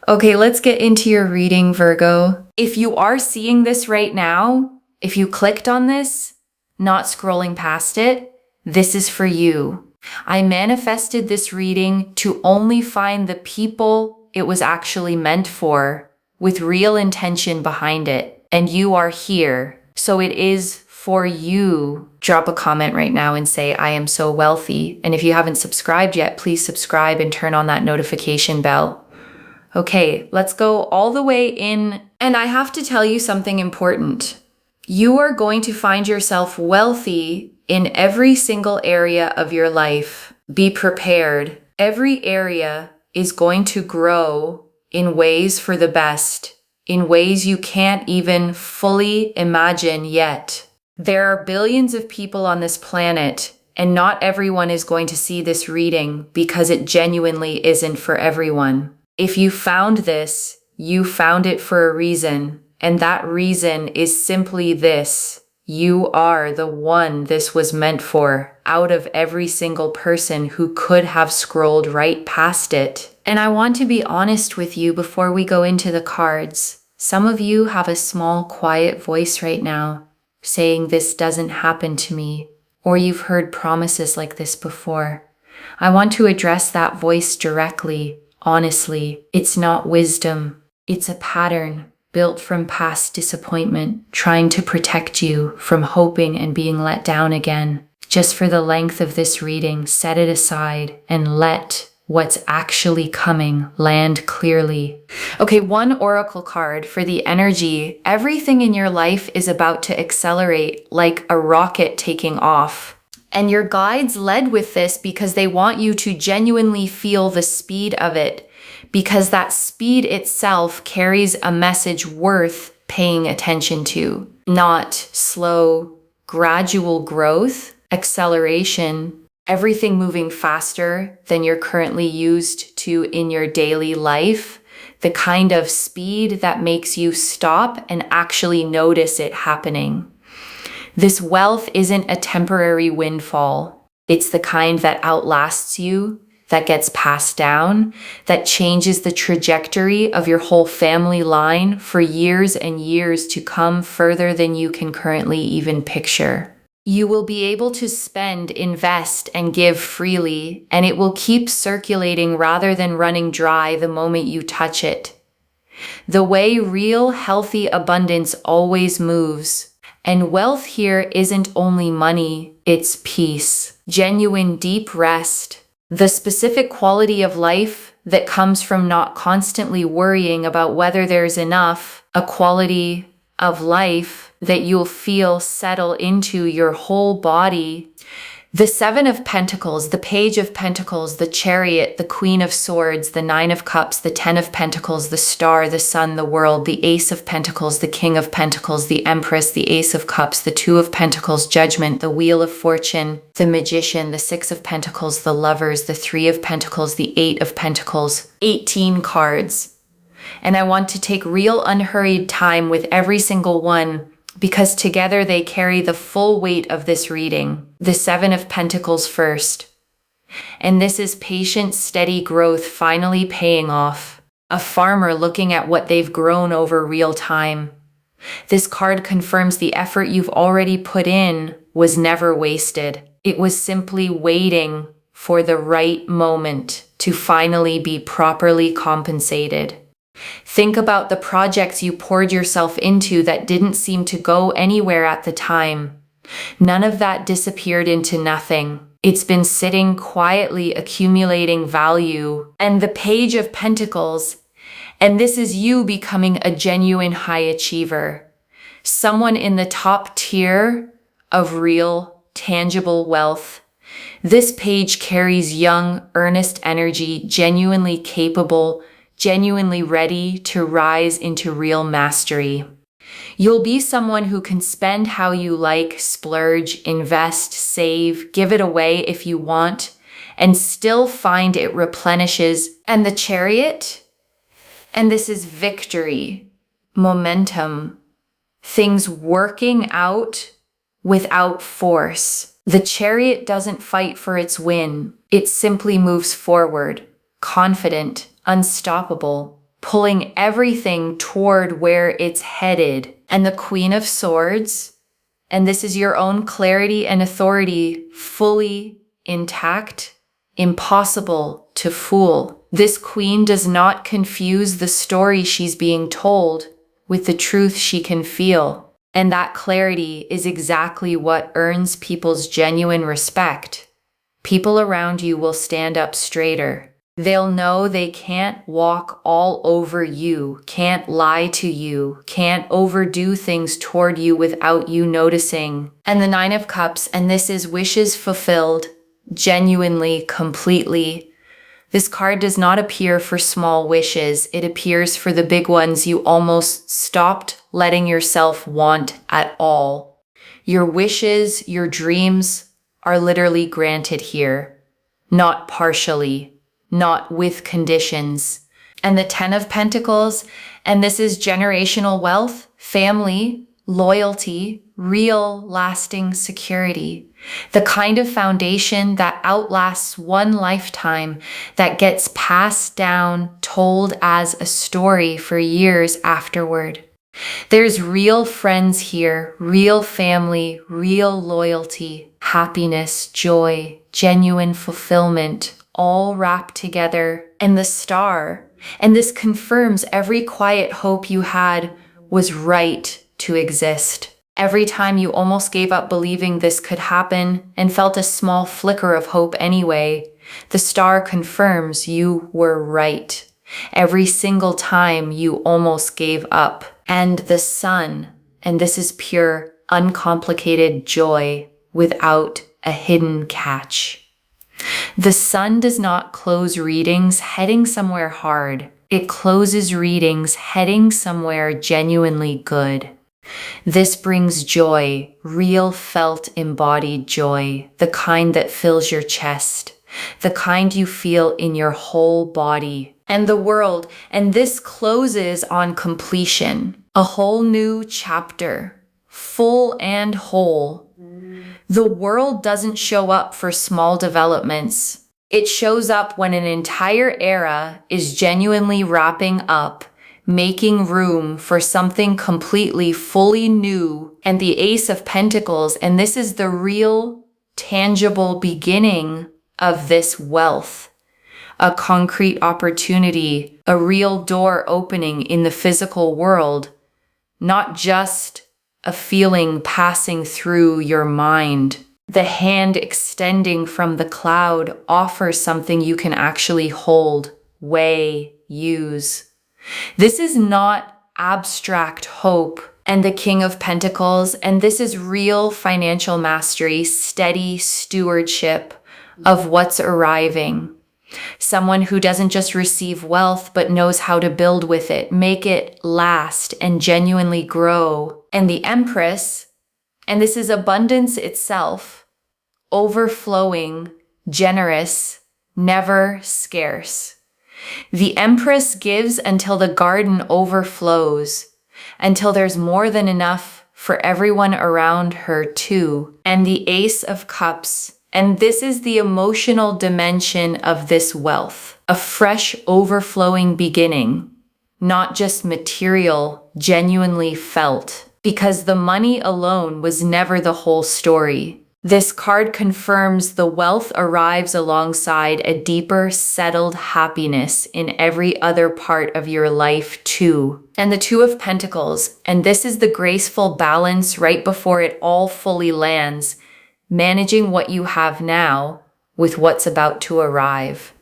Okay, let's get into your reading, Virgo. If you are seeing this right now, if you clicked on this, not scrolling past it, this is for you. I manifested this reading to only find the people it was actually meant for, with real intention behind it. And you are here. So it is for you. Drop a comment right now and say, I am so wealthy. And if you haven't subscribed yet, please subscribe and turn on that notification bell. Okay, let's go all the way in. And I have to tell you something important. You are going to find yourself wealthy in every single area of your life. Be prepared. Every area is going to grow in ways for the best, in ways you can't even fully imagine yet. There are billions of people on this planet, and not everyone is going to see this reading because it genuinely isn't for everyone. If you found this, you found it for a reason, and that reason is simply this. You are the one this was meant for, out of every single person who could have scrolled right past it. And I want to be honest with you before we go into the cards. Some of you have a small, quiet voice right now, saying this doesn't happen to me, or you've heard promises like this before. I want to address that voice directly. Honestly, it's not wisdom. It's a pattern built from past disappointment, trying to protect you from hoping and being let down again. Just for the length of this reading, set it aside and let what's actually coming land clearly. Okay, one oracle card for the energy. Everything in your life is about to accelerate like a rocket taking off. And your guides led with this because they want you to genuinely feel the speed of it, because that speed itself carries a message worth paying attention to. Not slow, gradual growth, acceleration, everything moving faster than you're currently used to in your daily life, the kind of speed that makes you stop and actually notice it happening. This wealth isn't a temporary windfall. It's the kind that outlasts you, that gets passed down, that changes the trajectory of your whole family line for years and years to come, further than you can currently even picture. You will be able to spend, invest, and give freely, and it will keep circulating rather than running dry the moment you touch it. The way real, healthy abundance always moves. And wealth here isn't only money, it's peace, genuine deep rest, the specific quality of life that comes from not constantly worrying about whether there's enough, a quality of life that you'll feel settle into your whole body. The Seven of Pentacles, the Page of Pentacles, the Chariot, the Queen of Swords, the Nine of Cups, the Ten of Pentacles, the Star, the Sun, the World, the Ace of Pentacles, the King of Pentacles, the Empress, the Ace of Cups, the Two of Pentacles, Judgment, the Wheel of Fortune, the Magician, the Six of Pentacles, the Lovers, the Three of Pentacles, the Eight of Pentacles. 18 cards. And I want to take real unhurried time with every single one, because together they carry the full weight of this reading. The Seven of Pentacles first. And this is patient, steady growth finally paying off. A farmer looking at what they've grown over real time. This card confirms the effort you've already put in was never wasted. It was simply waiting for the right moment to finally be properly compensated. Think about the projects you poured yourself into that didn't seem to go anywhere at the time. None of that disappeared into nothing. It's been sitting quietly accumulating value. And the Page of Pentacles, and this is you becoming a genuine high achiever. Someone in the top tier of real, tangible wealth. This page carries young, earnest energy, genuinely capable, genuinely ready to rise into real mastery. You'll be someone who can spend how you like, splurge, invest, save, give it away if you want, and still find it replenishes. And the Chariot, and this is victory, momentum, things working out without force. The Chariot doesn't fight for its win. It simply moves forward, confident, unstoppable, pulling everything toward where it's headed. And the Queen of Swords, and this is your own clarity and authority, fully intact, impossible to fool. This queen does not confuse the story she's being told with the truth she can feel. And that clarity is exactly what earns people's genuine respect. People around you will stand up straighter. They'll know they can't walk all over you, can't lie to you, can't overdo things toward you without you noticing. And the Nine of Cups, and this is wishes fulfilled, genuinely, completely. This card does not appear for small wishes. It appears for the big ones you almost stopped letting yourself want at all. Your wishes, your dreams are literally granted here, not partially, not with conditions. And the Ten of Pentacles, and this is generational wealth, family, loyalty, real lasting security. The kind of foundation that outlasts one lifetime, that gets passed down, told as a story for years afterward. There's real friends here, real family, real loyalty, happiness, joy, genuine fulfillment, all wrapped together. And the Star, and this confirms every quiet hope you had was right to exist. Every time you almost gave up believing this could happen and felt a small flicker of hope anyway, the Star confirms you were right. Every single time you almost gave up. And the Sun, and this is pure, uncomplicated joy without a hidden catch. The Sun does not close readings heading somewhere hard. It closes readings heading somewhere genuinely good. This brings joy, real felt embodied joy, the kind that fills your chest, the kind you feel in your whole body and the world. And this closes on completion, a whole new chapter, full and whole. The world doesn't show up for small developments. It shows up when an entire era is genuinely wrapping up, making room for something completely, fully new. And the Ace of Pentacles, and this is the real, tangible beginning of this wealth. A concrete opportunity, a real door opening in the physical world, not just a feeling passing through your mind. The hand extending from the cloud offers something you can actually hold, weigh, use. This is not abstract hope. And the King of Pentacles, and this is real financial mastery, steady stewardship of what's arriving. Someone who doesn't just receive wealth, but knows how to build with it, make it last and genuinely grow. And the Empress, and this is abundance itself, overflowing, generous, never scarce. The Empress gives until the garden overflows, until there's more than enough for everyone around her too. And the Ace of Cups, and this is the emotional dimension of this wealth, a fresh overflowing beginning, not just material, genuinely felt, because the money alone was never the whole story. This card confirms the wealth arrives alongside a deeper, settled happiness in every other part of your life too. And the Two of Pentacles, and this is the graceful balance right before it all fully lands, managing what you have now with what's about to arrive.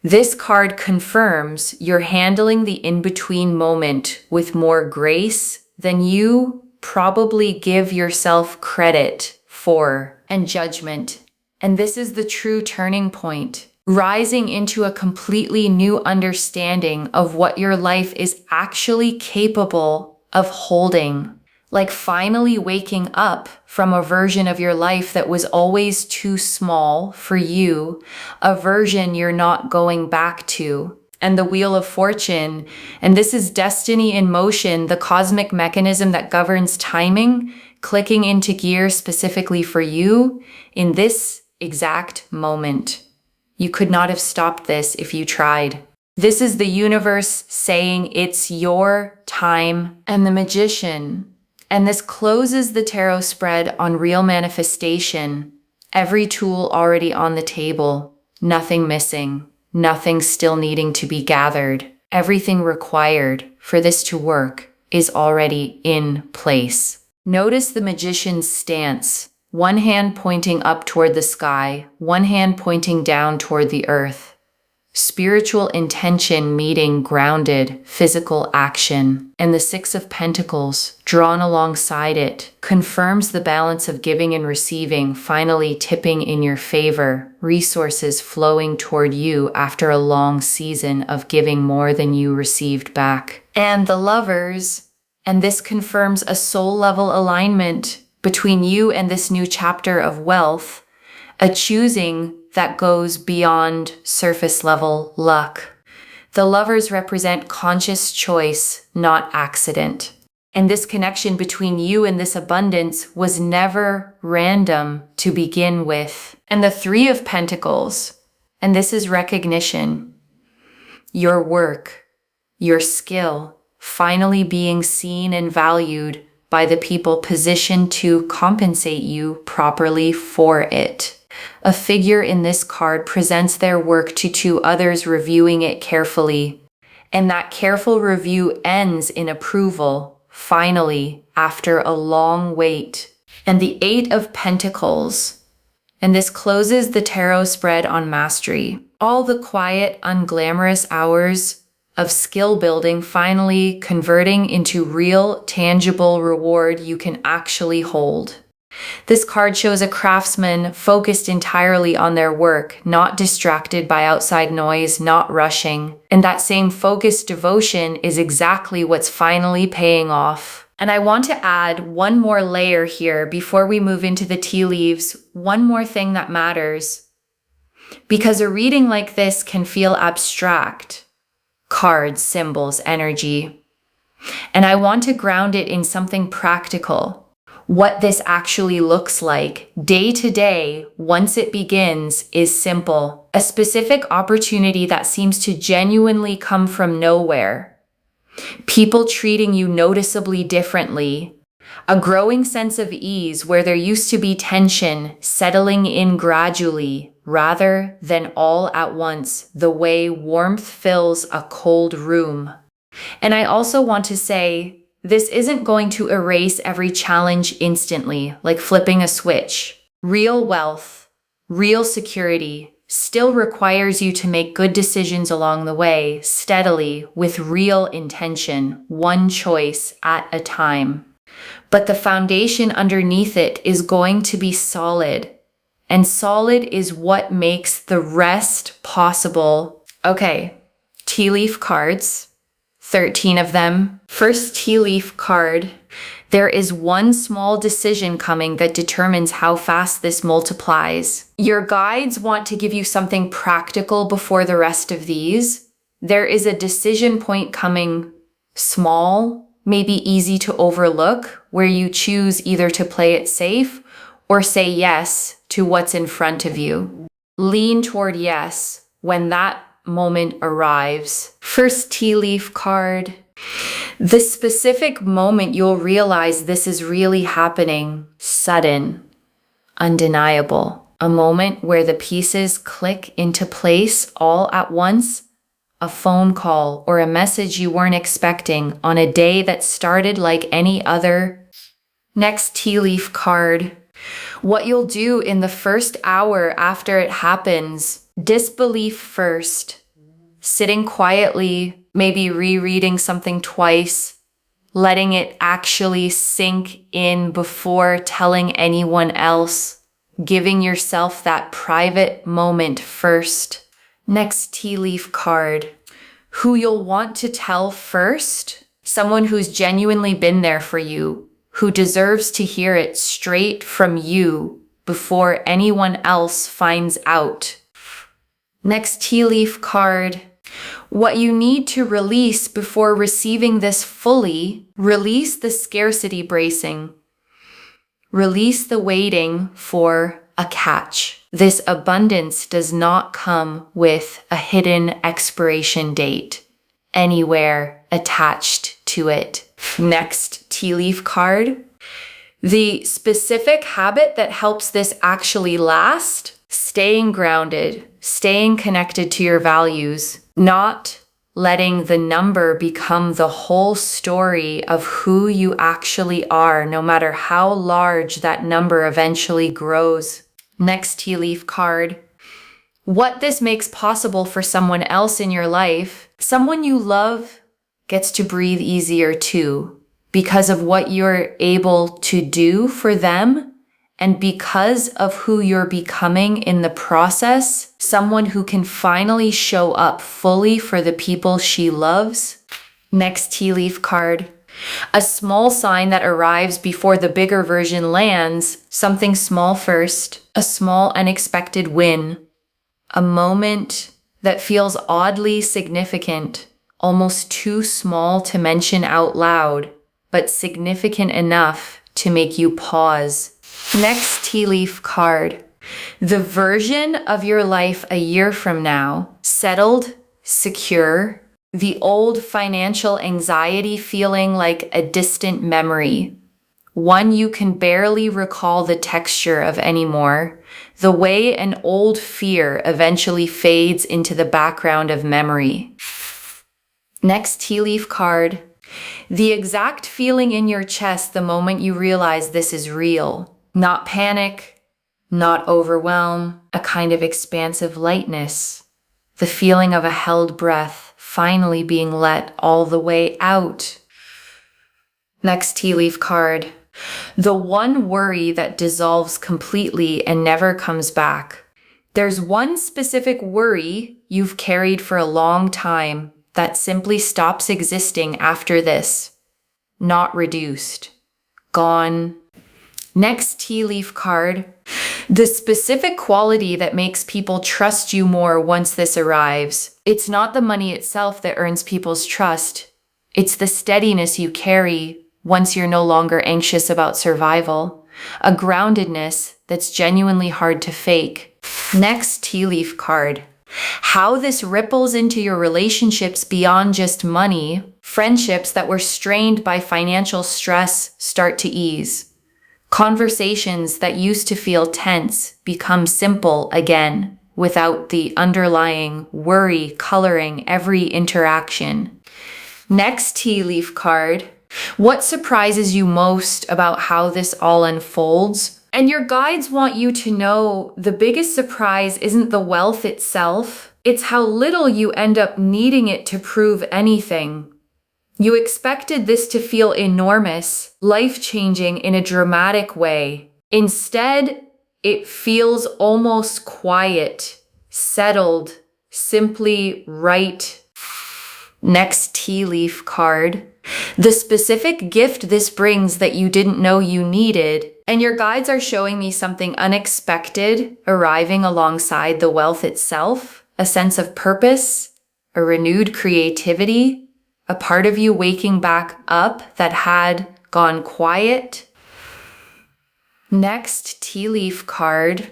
This card confirms you're handling the in-between moment with more grace than you probably give yourself credit for, and judgment. And this is the true turning point, rising into a completely new understanding of what your life is actually capable of holding. Like finally waking up from a version of your life that was always too small for you, a version you're not going back to. And the Wheel of Fortune, and this is destiny in motion, the cosmic mechanism that governs timing, clicking into gear specifically for you in this exact moment. You could not have stopped this if you tried. This is the universe saying it's your time. And the Magician. And this closes the tarot spread on real manifestation. Every tool already on the table. Nothing missing. Nothing still needing to be gathered. Everything required for this to work is already in place. Notice the Magician's stance. One hand pointing up toward the sky, one hand pointing down toward the earth. Spiritual intention meeting grounded physical action. And the Six of Pentacles, drawn alongside it, confirms the balance of giving and receiving finally tipping in your favor, resources flowing toward you after a long season of giving more than you received back. And the Lovers, and this confirms a soul-level alignment between you and this new chapter of wealth, a choosing that goes beyond surface-level luck. The Lovers represent conscious choice, not accident. And this connection between you and this abundance was never random to begin with. And the Three of Pentacles, and this is recognition. Your work, your skill, finally being seen and valued by the people positioned to compensate you properly for it. A figure in this card presents their work to two others reviewing it carefully, and that careful review ends in approval, finally, after a long wait. And the Eight of Pentacles, and this closes the tarot spread on mastery. All the quiet, unglamorous hours of skill building finally converting into real, tangible reward you can actually hold. This card shows a craftsman focused entirely on their work, not distracted by outside noise, not rushing. And that same focused devotion is exactly what's finally paying off. And I want to add one more layer here before we move into the tea leaves, one more thing that matters. Because a reading like this can feel abstract. Cards, symbols, energy. And I want to ground it in something practical. What this actually looks like day to day once it begins is simple. A specific opportunity that seems to genuinely come from nowhere. People treating you noticeably differently. A growing sense of ease where there used to be tension settling in gradually rather than all at once, the way warmth fills a cold room. And I also want to say, this isn't going to erase every challenge instantly, like flipping a switch. Real wealth, real security, still requires you to make good decisions along the way, steadily, with real intention, one choice at a time. But the foundation underneath it is going to be solid. And solid is what makes the rest possible. Okay, tea leaf cards. 13 of them. First tea leaf card. There is one small decision coming that determines how fast this multiplies. Your guides want to give you something practical before the rest of these. There is a decision point coming, small, maybe easy to overlook, where you choose either to play it safe or say yes to what's in front of you. Lean toward yes when that moment arrives. First tea leaf card. The specific moment you'll realize this is really happening. Sudden. Undeniable. A moment where the pieces click into place all at once. A phone call or a message you weren't expecting on a day that started like any other. Next tea leaf card. What you'll do in the first hour after it happens. Disbelief first, sitting quietly, maybe rereading something twice, letting it actually sink in before telling anyone else, giving yourself that private moment first. Next tea leaf card. Who you'll want to tell first? Someone who's genuinely been there for you, who deserves to hear it straight from you before anyone else finds out. Next tea leaf card. What you need to release before receiving this fully, release the scarcity bracing. Release the waiting for a catch. This abundance does not come with a hidden expiration date anywhere attached to it. Next tea leaf card. The specific habit that helps this actually last: staying grounded, staying connected to your values, not letting the number become the whole story of who you actually are, no matter how large that number eventually grows. Next tea leaf card. What this makes possible for someone else in your life, someone you love, gets to breathe easier too, because of what you're able to do for them. And because of who you're becoming in the process, someone who can finally show up fully for the people she loves. Next tea leaf card. A small sign that arrives before the bigger version lands, something small first, a small unexpected win, a moment that feels oddly significant, almost too small to mention out loud, but significant enough to make you pause. Next tea leaf card. The version of your life a year from now, settled, secure, the old financial anxiety feeling like a distant memory, one you can barely recall the texture of anymore, the way an old fear eventually fades into the background of memory. Next tea leaf card. The exact feeling in your chest the moment you realize this is real. Not panic, not overwhelm, a kind of expansive lightness. The feeling of a held breath finally being let all the way out. Next tea leaf card. The one worry that dissolves completely and never comes back. There's one specific worry you've carried for a long time that simply stops existing after this. Not reduced. Gone. Next tea leaf card. The specific quality that makes people trust you more once this arrives. It's not the money itself that earns people's trust. It's the steadiness you carry once you're no longer anxious about survival. A groundedness that's genuinely hard to fake. Next tea leaf card. How this ripples into your relationships beyond just money. Friendships that were strained by financial stress start to ease. Conversations that used to feel tense become simple again, without the underlying worry coloring every interaction. Next tea leaf card. What surprises you most about how this all unfolds? And your guides want you to know the biggest surprise isn't the wealth itself, it's how little you end up needing it to prove anything. You expected this to feel enormous, life-changing in a dramatic way. Instead, it feels almost quiet, settled, simply right. Next tea leaf card. The specific gift this brings that you didn't know you needed, and your guides are showing me something unexpected arriving alongside the wealth itself, a sense of purpose, a renewed creativity, a part of you waking back up that had gone quiet. Next tea leaf card.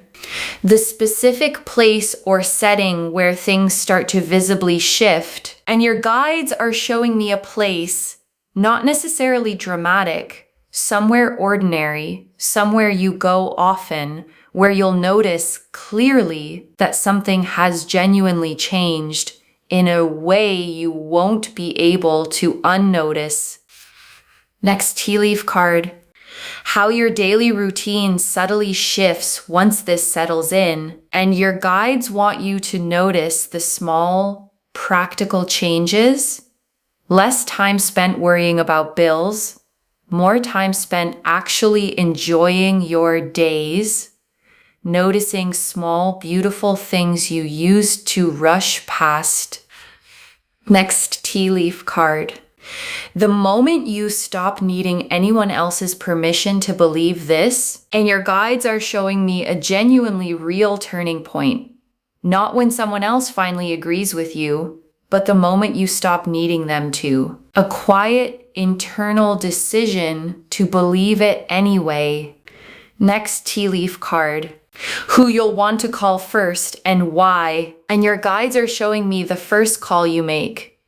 The specific place or setting where things start to visibly shift, and your guides are showing me a place, not necessarily dramatic, somewhere ordinary, somewhere you go often, where you'll notice clearly that something has genuinely changed in a way you won't be able to unnotice. Next tea leaf card. How your daily routine subtly shifts once this settles in, and your guides want you to notice the small, practical changes. Less time spent worrying about bills, more time spent actually enjoying your days, noticing small, beautiful things you used to rush past. Next tea leaf card. The moment you stop needing anyone else's permission to believe this, and your guides are showing me a genuinely real turning point. Not when someone else finally agrees with you, but the moment you stop needing them to. A quiet, internal decision to believe it anyway. Next tea leaf card. who you'll want to call first and why. And your guides are showing me the first call you make,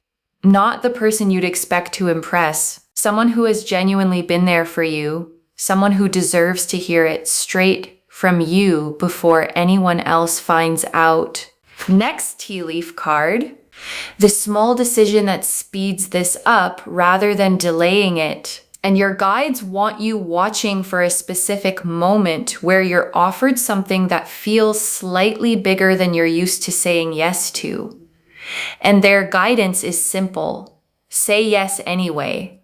not the person you'd expect to impress. Someone who has genuinely been there for you, someone who deserves to hear it straight from you before anyone else finds out. Next tea leaf card, the small decision that speeds this up rather than delaying it. And your guides want you watching for a specific moment where you're offered something that feels slightly bigger than you're used to saying yes to. And their guidance is simple. Say yes anyway.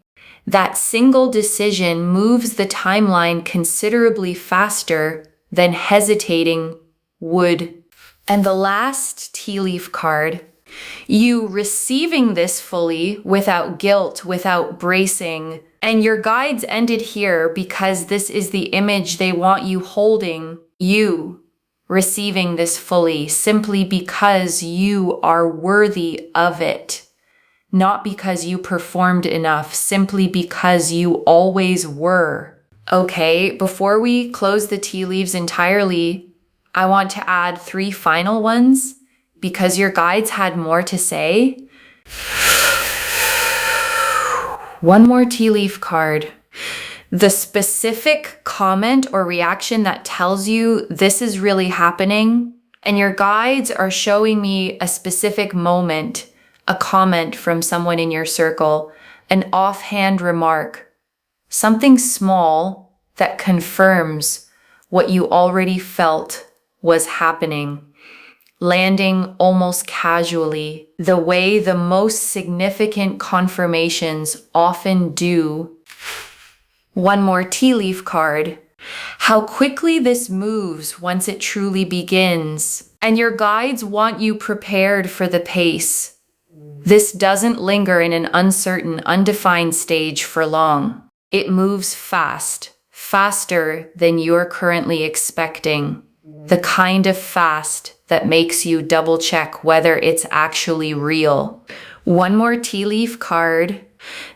That single decision moves the timeline considerably faster than hesitating would. And the last tea leaf card, you receiving this fully without guilt, without bracing. And your guides ended here because this is the image they want you holding, you receiving this fully simply because you are worthy of it. Not because you performed enough, simply because you always were. Okay, before we close the tea leaves entirely, I want to add 3 final ones because your guides had more to say. One more tea leaf card. The specific comment or reaction that tells you this is really happening, and your guides are showing me a specific moment, a comment from someone in your circle, an offhand remark, something small that confirms what you already felt was happening, landing almost casually, the way the most significant confirmations often do. One more tea leaf card. How quickly this moves once it truly begins. And your guides want you prepared for the pace. This doesn't linger in an uncertain, undefined stage for long. It moves fast, faster than you're currently expecting. The kind of fast that makes you double check whether it's actually real. One more tea leaf card.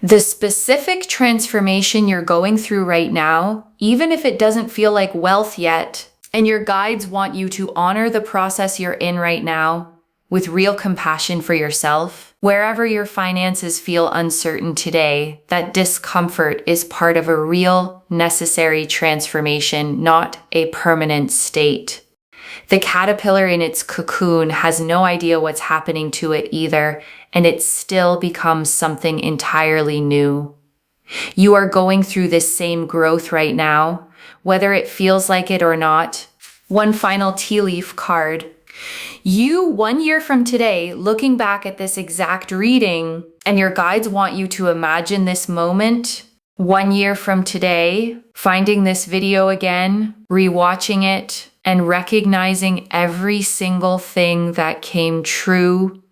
The specific transformation you're going through right now, even if it doesn't feel like wealth yet, and your guides want you to honor the process you're in right now with real compassion for yourself. Wherever your finances feel uncertain today, that discomfort is part of a real, necessary transformation, not a permanent state. The caterpillar in its cocoon has no idea what's happening to it either, and it still becomes something entirely new. You are going through this same growth right now, whether it feels like it or not. One final tea leaf card. You, 1 year from today, looking back at this exact reading, and your guides want you to imagine this moment. 1 year from today, finding this video again, rewatching it, and recognizing every single thing that came true,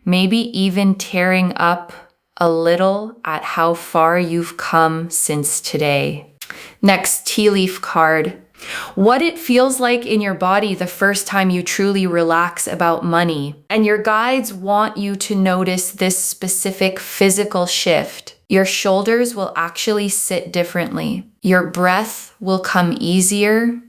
maybe even tearing up a little at how far you've come since today. Next tea leaf card. What it feels like in your body the first time you truly relax about money. And your guides want you to notice this specific physical shift. Your shoulders will actually sit differently. Your breath will come easier,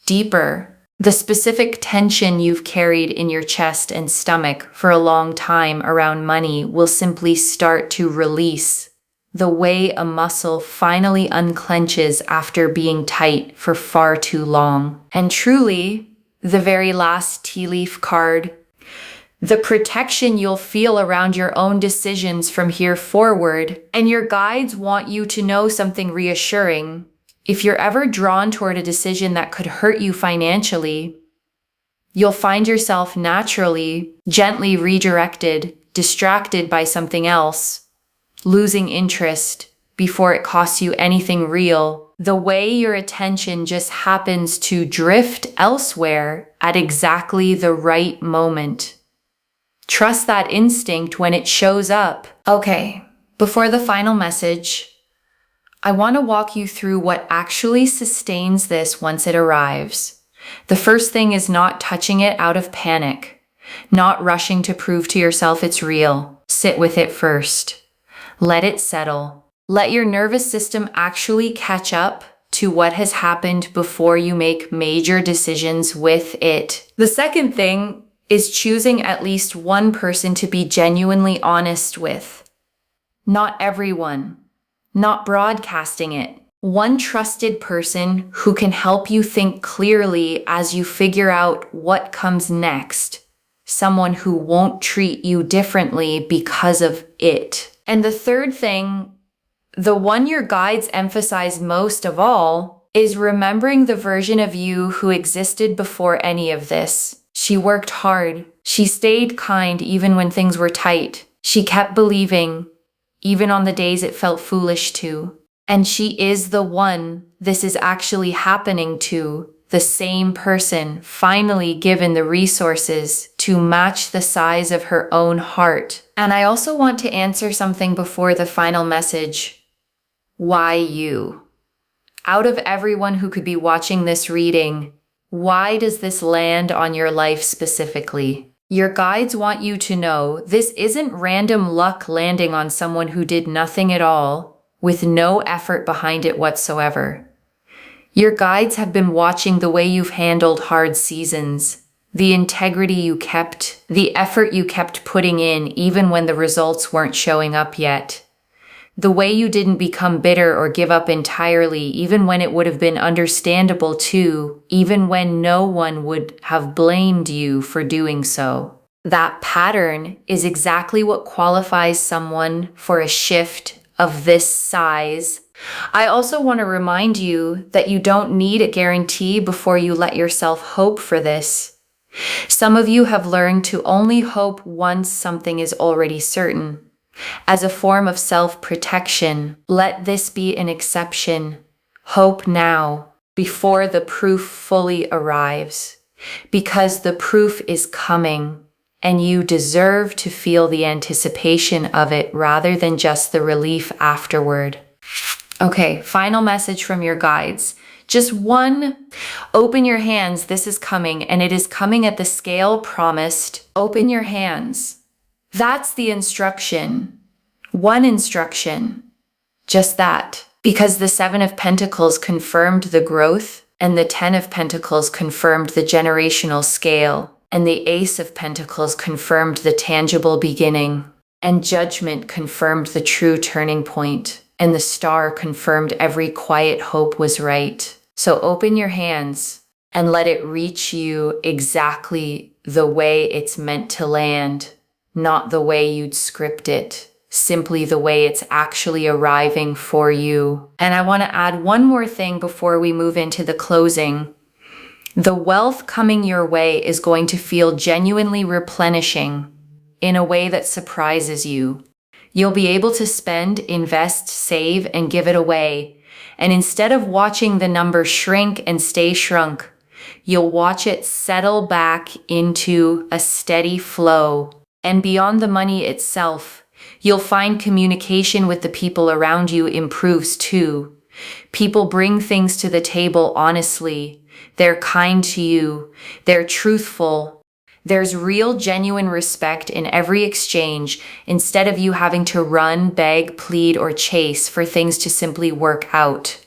deeper. The specific tension you've carried in your chest and stomach for a long time around money will simply start to release, the way a muscle finally unclenches after being tight for far too long. And truly, the very last tea leaf card, the protection you'll feel around your own decisions from here forward. And your guides want you to know something reassuring. If you're ever drawn toward a decision that could hurt you financially, you'll find yourself naturally, gently redirected, distracted by something else, losing interest before it costs you anything real. The way your attention just happens to drift elsewhere at exactly the right moment. Trust that instinct when it shows up. Okay, before the final message, I want to walk you through what actually sustains this once it arrives. The first thing is not touching it out of panic, not rushing to prove to yourself it's real. Sit with it first. Let it settle. Let your nervous system actually catch up to what has happened before you make major decisions with it. The second thing is choosing at least one person to be genuinely honest with. Not everyone. Not broadcasting it. One trusted person who can help you think clearly as you figure out what comes next. Someone who won't treat you differently because of it. And the third thing, the one your guides emphasize most of all, is remembering the version of you who existed before any of this. She worked hard. She stayed kind even when things were tight. She kept believing, even on the days it felt foolish to. And she is the one this is actually happening to, the same person finally given the resources to match the size of her own heart. And I also want to answer something before the final message. Why you? Out of everyone who could be watching this reading, why does this land on your life specifically? Your guides want you to know this isn't random luck landing on someone who did nothing at all, with no effort behind it whatsoever. Your guides have been watching the way you've handled hard seasons, the integrity you kept, the effort you kept putting in even when the results weren't showing up yet. The way you didn't become bitter or give up entirely, even when it would have been understandable to, even when no one would have blamed you for doing so. That pattern is exactly what qualifies someone for a shift of this size. I also want to remind you that you don't need a guarantee before you let yourself hope for this. Some of you have learned to only hope once something is already certain. As a form of self-protection, let this be an exception. Hope now, before the proof fully arrives, because the proof is coming, and you deserve to feel the anticipation of it rather than just the relief afterward. Okay, final message from your guides. Just one. Open your hands. This is coming, and it is coming at the scale promised. Open your hands. That's the instruction. One instruction. Just that. Because the Seven of Pentacles confirmed the growth, and the Ten of Pentacles confirmed the generational scale, and the Ace of Pentacles confirmed the tangible beginning, and Judgment confirmed the true turning point, and the Star confirmed every quiet hope was right. So open your hands and let it reach you exactly the way it's meant to land. Not the way you'd script it, simply the way it's actually arriving for you. And I want to add one more thing before we move into the closing. The wealth coming your way is going to feel genuinely replenishing in a way that surprises you. You'll be able to spend, invest, save, and give it away. And instead of watching the number shrink and stay shrunk, you'll watch it settle back into a steady flow. And beyond the money itself, you'll find communication with the people around you improves too. People bring things to the table honestly. They're kind to you. They're truthful. There's real, genuine respect in every exchange instead of you having to run, beg, plead, or chase for things to simply work out.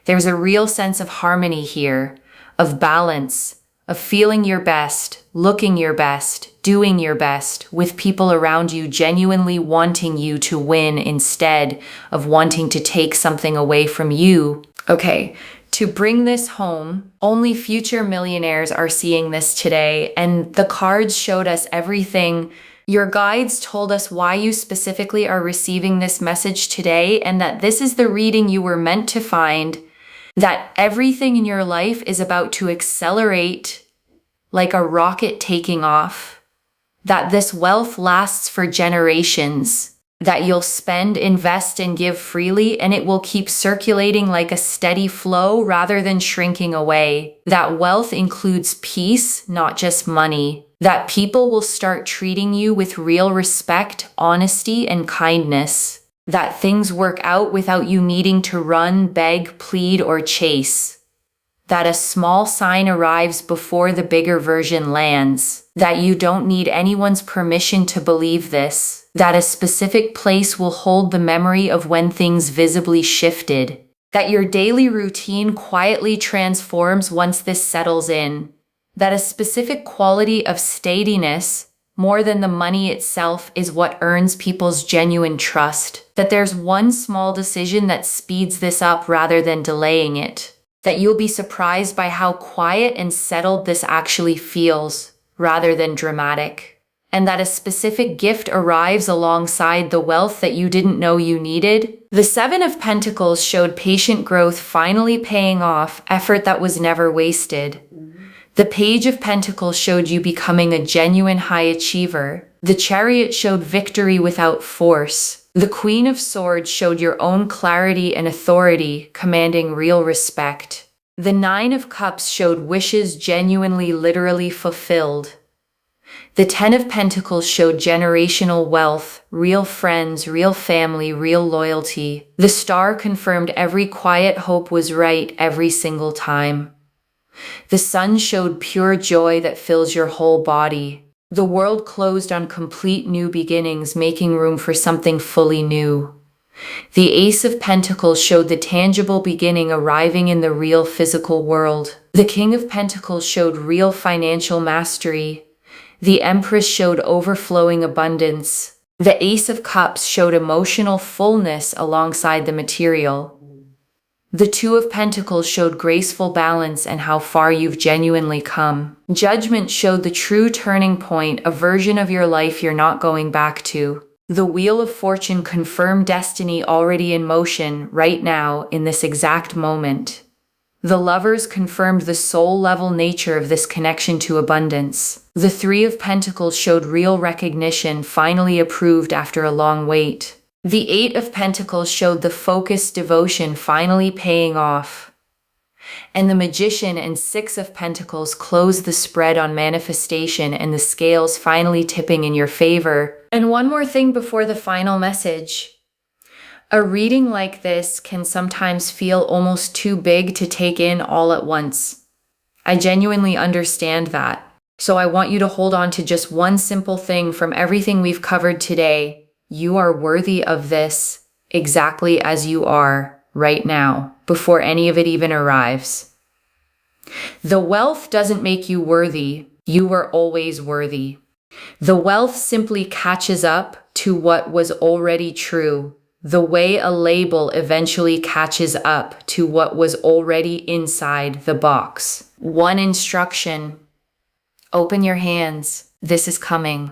There's a real sense of harmony here, of balance, of feeling your best, looking your best, doing your best, with people around you genuinely wanting you to win instead of wanting to take something away from you. Okay, to bring this home, only future millionaires are seeing this today, and the cards showed us everything. Your guides told us why you specifically are receiving this message today, and that this is the reading you were meant to find, that everything in your life is about to accelerate like a rocket taking off, that this wealth lasts for generations, that you'll spend, invest, and give freely, and it will keep circulating like a steady flow rather than shrinking away. That wealth includes peace, not just money. That people will start treating you with real respect, honesty, and kindness. That things work out without you needing to run, beg, plead, or chase. That a small sign arrives before the bigger version lands. That you don't need anyone's permission to believe this. That a specific place will hold the memory of when things visibly shifted. That your daily routine quietly transforms once this settles in. That a specific quality of steadiness, more than the money itself, is what earns people's genuine trust. That there's one small decision that speeds this up rather than delaying it. That you'll be surprised by how quiet and settled this actually feels, rather than dramatic. And that a specific gift arrives alongside the wealth that you didn't know you needed. The Seven of Pentacles showed patient growth finally paying off, effort that was never wasted. The Page of Pentacles showed you becoming a genuine high achiever. The Chariot showed victory without force. The Queen of Swords showed your own clarity and authority, commanding real respect. The Nine of Cups showed wishes genuinely, literally fulfilled. The Ten of Pentacles showed generational wealth, real friends, real family, real loyalty. The Star confirmed every quiet hope was right every single time. The Sun showed pure joy that fills your whole body. The world closed on complete new beginnings, making room for something fully new. The Ace of Pentacles showed the tangible beginning arriving in the real physical world. The King of Pentacles showed real financial mastery. The Empress showed overflowing abundance. The Ace of Cups showed emotional fullness alongside the material. The Two of Pentacles showed graceful balance and how far you've genuinely come. Judgment showed the true turning point, a version of your life you're not going back to. The Wheel of Fortune confirmed destiny already in motion right now in this exact moment. The Lovers confirmed the soul-level nature of this connection to abundance. The Three of Pentacles showed real recognition, finally approved after a long wait. The Eight of Pentacles showed the focused devotion finally paying off. And the Magician and Six of Pentacles closed the spread on manifestation and the scales finally tipping in your favor. And one more thing before the final message. A reading like this can sometimes feel almost too big to take in all at once. I genuinely understand that. So I want you to hold on to just one simple thing from everything we've covered today. You are worthy of this exactly as you are right now, before any of it even arrives. The wealth doesn't make you worthy. You were always worthy. The wealth simply catches up to what was already true. The way a label eventually catches up to what was already inside the box. One instruction: open your hands. This is coming.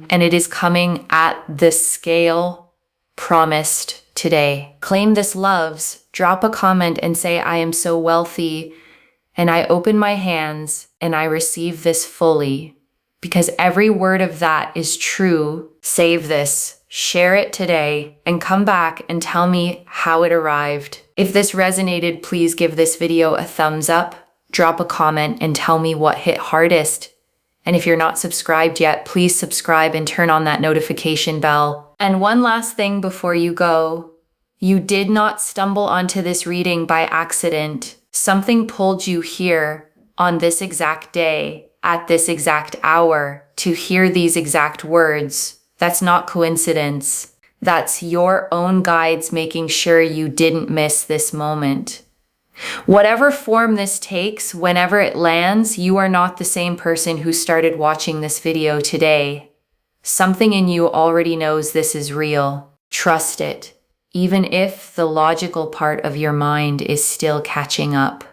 And it is coming at the scale promised today. Claim this, loves. Drop a comment and say, I am so wealthy, and I open my hands and I receive this fully. Because every word of that is true. Save this. Share it today and come back and tell me how it arrived. If this resonated, please give this video a thumbs up, drop a comment, and tell me what hit hardest. And if you're not subscribed yet, please subscribe and turn on that notification bell. And one last thing before you go. You did not stumble onto this reading by accident. Something pulled you here on this exact day, at this exact hour, to hear these exact words. That's not coincidence. That's your own guides making sure you didn't miss this moment. Whatever form this takes, whenever it lands, you are not the same person who started watching this video today. Something in you already knows this is real. Trust it, even if the logical part of your mind is still catching up.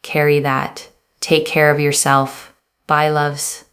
Carry that. Take care of yourself. Bye, loves.